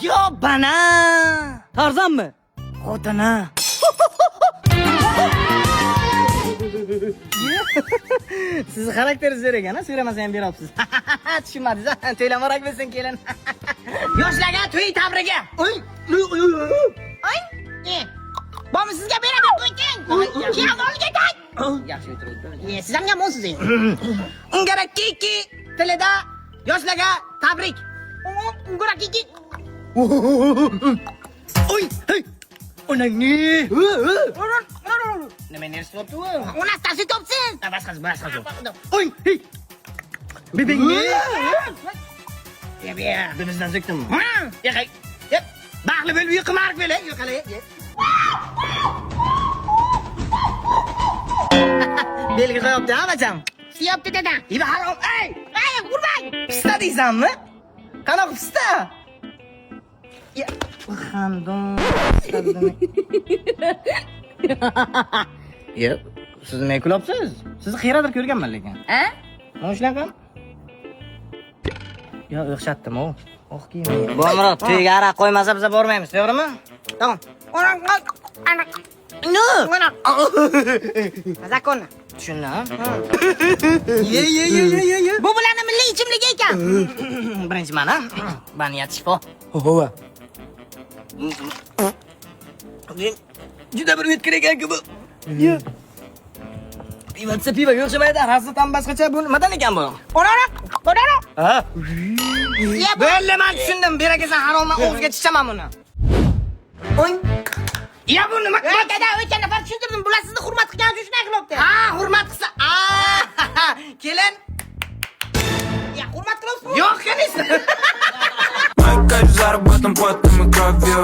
Yo bana. Tarzan mı? Xotini. Sizni xarakteringiz zo'r ekan, so'ramasam ham beryapsiz. Tushunmadingiz, to'ylamorak bo'lsin kelin. Yoshlarga to'y tabrigi. Oy. Oy. Bormi sizga beraman qo'ying. Keyin olga tag. Yaxshi o'tiring. Siz ham yomonsiz endi. Ungara kiki tilida yoshlarga tabrik. Ungara kiki. Oy, hey. Onangni. Nima nersi topdi u? Onasi topsin. Bas qaz. Oy, hey. Bebingni. Ya, bizdan so'kdimmi? Yaqay. Yep. Baxtli bo'lib uy qimarib bo'la, yo'qala. Belgi qo'yapti, ha, bacham. Siyapti dada. Iba harom. Ey, urmang. Pista deysanmi? Qanaqa pista? Ya, xandon. Ya, siz nima kulyapsiz? Sizni xiyradir ko'rganman lekin. Ha? Mana shunaqa? Yo, o'xshatdim-ku. Oh, kiyim. Bo'mrod, to'yga araq qo'ymasa biz bormaymiz, to'g'rimi? Tamam. No. Zakon. Tushundim. Ye. Bu bularning milliy ichimligi ekan. Birinchi mana. Baniyat shifo. Hova. Juda bir o'tkir ekan-ku bu. Yo. Piva yo'qshamaydi, rasmdan boshqacha bu nimadan ekan bu? Qo'rara. Ha. Bo'ldi, men tushundim. Berakasan haromman, o'g'izga chichaman buni. Oy. Ya bu nima? Dada, o'tgan nafar tushuntirdim. Bular sizni hurmat qilgan uchun shunday qilyapti. Ha, hurmat qilsa. Kelin. Ya, hurmat qilyapsiz? Yo'q, qanisi. Мои кайф заработан потом и кровью.